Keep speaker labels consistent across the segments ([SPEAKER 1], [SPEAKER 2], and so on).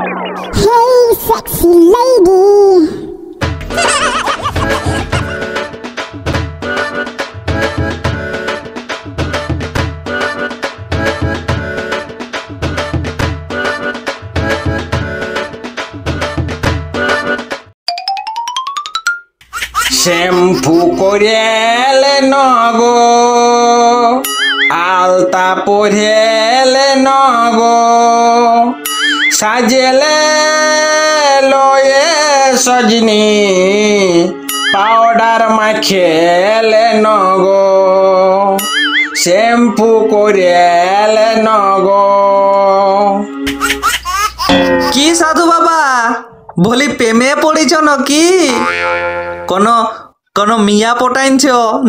[SPEAKER 1] Hey, sexy lady.
[SPEAKER 2] Shampoo করেলে নগো আলতা পরেলে নগো সাজেলে লয়ে সজনি powder মাখেলে নগো shampoo করেলে নগো।
[SPEAKER 3] কি সাধু বাবা বলি প্রেমে পড়েছ নাকি? কোন মিয়া পটাইছ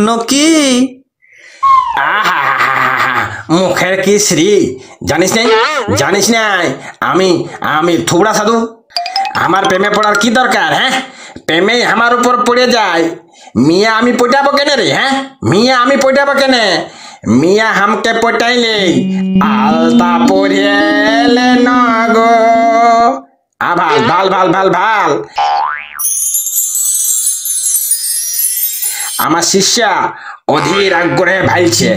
[SPEAKER 3] নাকি?
[SPEAKER 2] আহা মুখের কি শ্রী জানিস নাই আমি থুবড়া সাধু। আমার প্রেমে পড়ার কি দরকার? হ্যাঁ, প্রেমে আমার উপর পড়ে যায়। মিয়া আমি পটাবো কেনে রে? হ্যাঁ, মিয়া আমি পটাবো কেনে? মিয়া হামকে পটাইলে আলতা পরেলে নগো। ভাল ভাল ভাল ভাল ভাল আমার শিষ্যা অধীর আগ্রহে ভাইছে।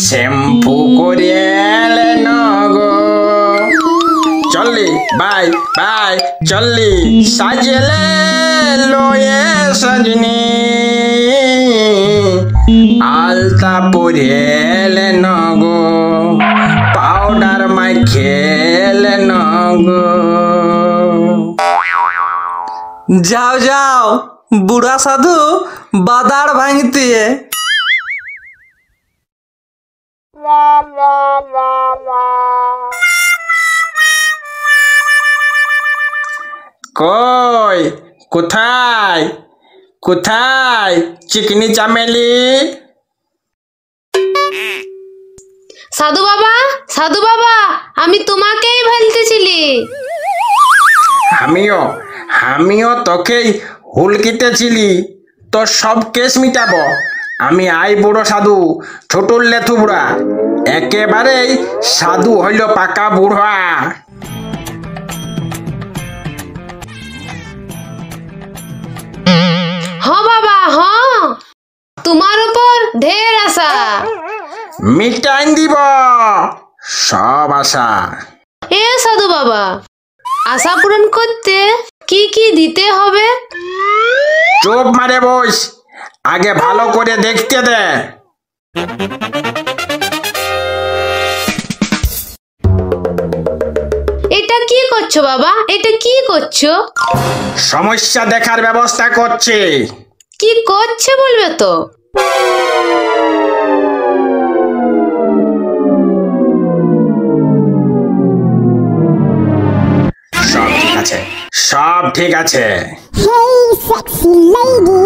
[SPEAKER 2] শ্যাম্পু করিয়েলে নগো চললি বাই বাই চললি সাজেলে লয়ে সজনি আলতা পরিয়েলে নগো পাউডার মাখেলে নগো।
[SPEAKER 3] যাও যাও বুড়া সাধু বাদার ভাঙতে।
[SPEAKER 2] কই কোথায় কোথায় চিকনি চামেলি?
[SPEAKER 4] সাধু বাবা আমি তোমাকেই ভালতেছিলি।
[SPEAKER 2] আমিও তোকেই হুলকিতেছিলি। তো সব কেস মিটাবো আমি। আই বুড়ো সাধু ছোটুর লেথু বুড়া একেবারেই সাধু হইল পাকা বুড়া।
[SPEAKER 4] বাবা তোমার উপর ঢের আশা।
[SPEAKER 2] মিটাইন দিব সব আশা।
[SPEAKER 4] এ সাধু বাবা আশা পূরণ করতে কি কি দিতে হবে?
[SPEAKER 2] চোপ মারে বস, আগে ভালো করে দেখতে দে।
[SPEAKER 4] এটা কি করছো বাবা? এটা কি করছো?
[SPEAKER 2] সমস্যা দেখার ব্যবস্থা করছে।
[SPEAKER 4] কি করছে বলবে তো?
[SPEAKER 2] সব ঠিক আছে।
[SPEAKER 1] Hey, sexy lady.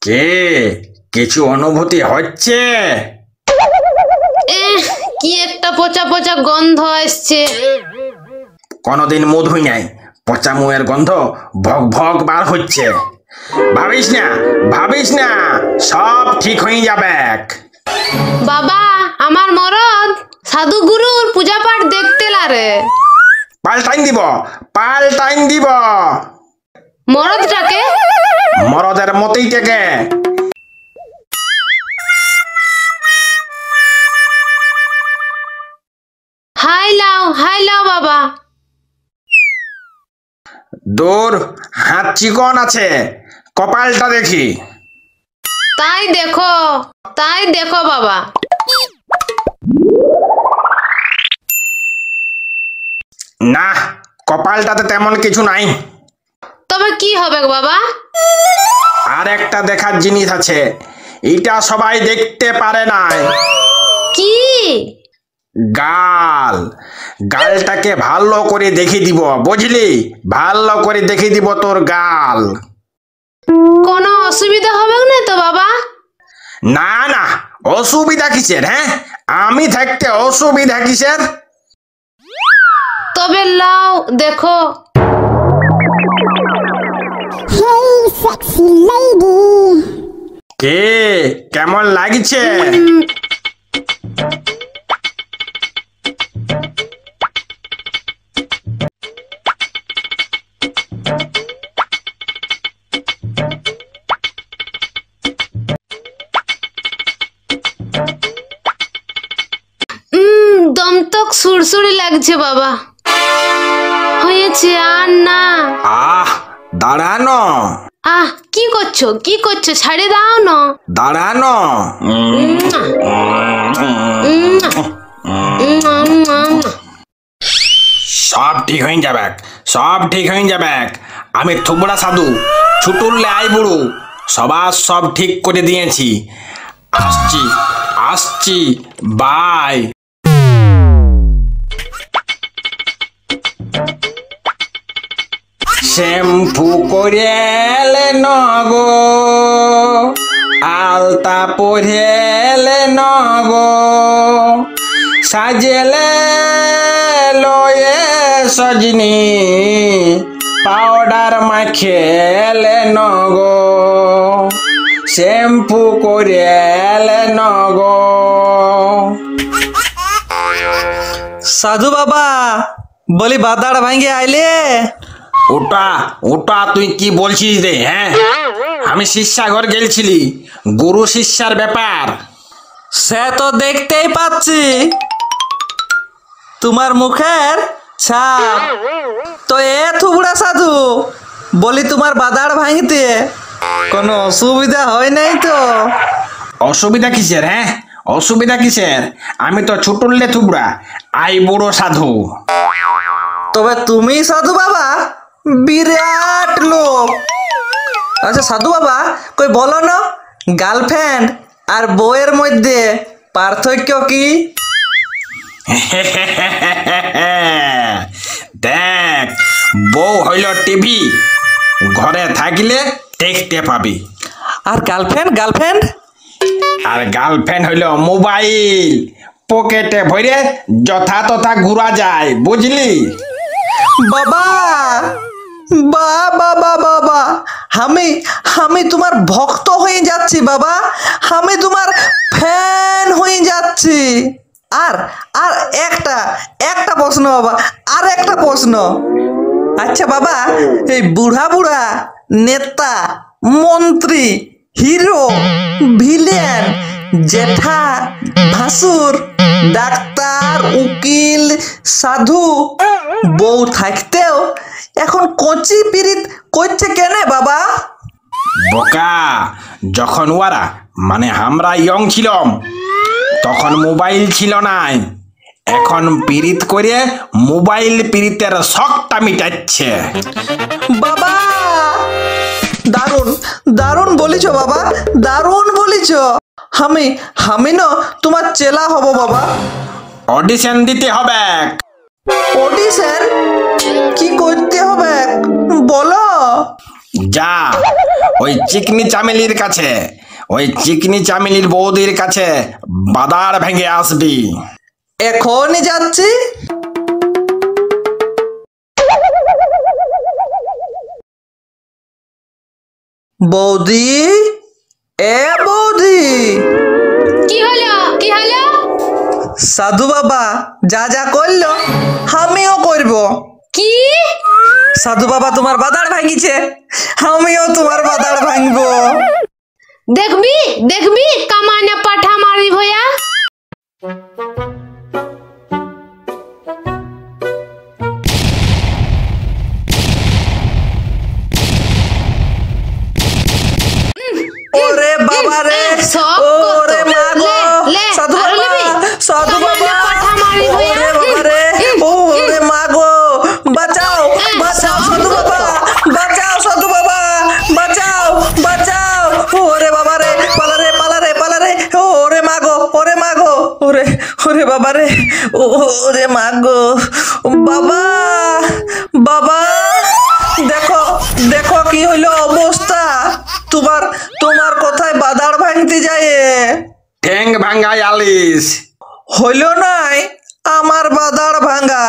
[SPEAKER 2] কে কিছু অনুভূতি হচ্ছে?
[SPEAKER 4] কি একটা পচা পচা গন্ধ আসছে।
[SPEAKER 2] কোনদিন মুদ হই নাই, পচা মুয়ের গন্ধ ভগ ভগ বার হচ্ছে। ভাবিস না সব ঠিক হয়ে যাবে।
[SPEAKER 4] বাবা আমার মরদ সাধু গুরুর পূজা পাঠ দেখতে লারে।
[SPEAKER 2] পাল্টাইন দিব
[SPEAKER 4] মরদটাকে
[SPEAKER 2] মরদের মতেই থেকে।
[SPEAKER 4] হাই লাও বাবা।
[SPEAKER 2] দূর হাত চিকন আছে, কপালটা দেখি।
[SPEAKER 4] তাই দেখো বাবা।
[SPEAKER 2] না, কপালটাতে তেমন কিছু নাই।
[SPEAKER 4] তবে কি হবে বাবা?
[SPEAKER 2] আর একটা দেখার জিনিস আছে, এটা সবাই দেখতে পারে না।
[SPEAKER 4] কি?
[SPEAKER 2] গালটাকে ভালো করে দেখে দিব, বুঝলি? ভালো করে দেখে দিব তোর গাল।
[SPEAKER 4] কোনো অসুবিধা হবে না তো বাবা?
[SPEAKER 2] না অসুবিধা কিসের? হ্যাঁ, আমি থাকতে অসুবিধা কিসের?
[SPEAKER 4] তবে লাও দেখো।
[SPEAKER 1] Hey, sexy lady.
[SPEAKER 2] কে কেমন লাগছে?
[SPEAKER 4] আমতক সুরসুরি লাগছে বাবা, হয়েছে আর না।
[SPEAKER 2] আহ দাঁড়ানো
[SPEAKER 4] কি করছো কি করছো, ছাড়ে দাও না।
[SPEAKER 2] দাঁড়ানো সব ঠিক হয়ে যাবে, সব ঠিক হয়ে যাবে। আমি থুবড়া সাধু, ছুটুরলে আই বুড়ো, সবার সব ঠিক করে দিয়েছি। আসছি আসছি, বাই। শ্যাম্পু করেলে নগো, আলতা পরেলে নগো, সাজেলে লয়ে সজনি, পাউডার মাখেলে নগো, শ্যাম্পু করেলে নগো।
[SPEAKER 3] সাধু বাবা বলি বাদাড় ভাঙ্গে আইলে।
[SPEAKER 2] ওটা ওটা তুই কি বলছিস রে? হ্যাঁ, আমি শিষ্যা ঘর গেলছিলি, গুরু শিষ্যার ব্যাপার।
[SPEAKER 3] সে তো দেখতেই পাচ্ছি তোমার মুখের ছাপ। তো এ থুবড়া সাধু বলি তোমার বাদাড় ভাঙতে কোনো অসুবিধা হয় নাই তো?
[SPEAKER 2] অসুবিধা কিসের? হ্যাঁ, অসুবিধা কিসের? আমি তো ছুটুল্লে থুবড়া, আই বুড়ো সাধু।
[SPEAKER 3] তবে তুমি সাধু বাবা বিরাট লোক। আচ্ছা সাধু বাবা কই বলো না, গার্লফ্রেন্ড আর বউয়ের মধ্যে পার্থক্য কি?
[SPEAKER 2] দেখ, বউ হইল টিভি, ঘরে থাকলে দেখতে পাবি।
[SPEAKER 3] আর গার্লফ্রেন্ড? গার্লফ্রেন্ড
[SPEAKER 2] আর গার্লফ্রেন্ড হইল মোবাইল, পকেটে ভরে যথা তথা ঘুরা যায়, বুঝলি?
[SPEAKER 3] বাবা বাবা বাবা, আমি আমি তোমার ভক্ত হয়ে যাচ্ছি বাবা, আমি তোমার ফ্যান হয়ে যাচ্ছি। আর আর একটা একটা প্রশ্ন বাবা, আর একটা প্রশ্ন। আচ্ছা বাবা, এই বুড়া বুড়া নেতা, মন্ত্রী, হিরো, ভিলেন, জেঠা, ভাসুর, ডাক্তার, উকিল, সাধু, বউ থাকতেও এখন কচি পিরিত করছে কেনে বাবা?
[SPEAKER 2] বোকা, যখন ওরা মানে আমরা ইয়ং ছিলাম তখন মোবাইল ছিল নাই, এখন পিরিত করে মোবাইল পিরিতের শখটা মিটাচ্ছে।
[SPEAKER 3] বাবা দারুণ দারুণ বলিছ বাবা, দারুণ বলিছ। আমি আমি না তোমার চেলা হব বাবা।
[SPEAKER 2] অডিশন দিতে হবে।
[SPEAKER 3] অডিশন কি করতে হবে বলো?
[SPEAKER 2] যা ওই চিকনি চামেলির কাছে, ওই চিকনি চামেলির বৌদির কাছে বাদার ভেঙে আসবি।
[SPEAKER 3] এখনই যাচ্ছি। বৌদি, এ বৌদি।
[SPEAKER 4] কি হলো কি হলো?
[SPEAKER 3] সাধু বাবা যা যা করলো আমিও করব।
[SPEAKER 4] কি?
[SPEAKER 3] সাধু বাবা তোমার বাদাড় ভাঙিছে, আমিও তোমার বাদাড় ভাঙবো।
[SPEAKER 4] দেখবি দেখবি কামানে পাঠা মারি ভয়া।
[SPEAKER 3] ওরে বাবা রে, ওরে মা গো, সাধু বাবা, সাধু বাবা, ওরে বাবা রে, ওরে মা গো, বাঁচাও বাঁচাও সাধু বাবা, বাঁচাও সাধু বাবা, বাঁচাও বাঁচাও। ওরে বাবা রে, পালা রে পালা রে পালা রে, ওরে মা গো, ওরে মা গো, ওরে ওরে বাবা রে, ওরে মা গো, বাবা বাবা, দেখো দেখো কি হইলো অবস্থা। তোমার তোমার কথায় বাদাড় ভাঙতে যায়,
[SPEAKER 2] ঠ্যাং ভাঙ্গাই আলিস।
[SPEAKER 3] হইল নাই আমার বাদাড় ভাঙা।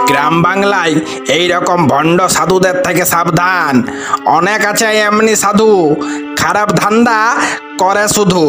[SPEAKER 2] গ্রাম বাংলায় এইরকম ভণ্ড সাধুদের থেকে সাবধান। অনেক আছে এমনি সাধু, খারাপ ধান্দা করে শুধু।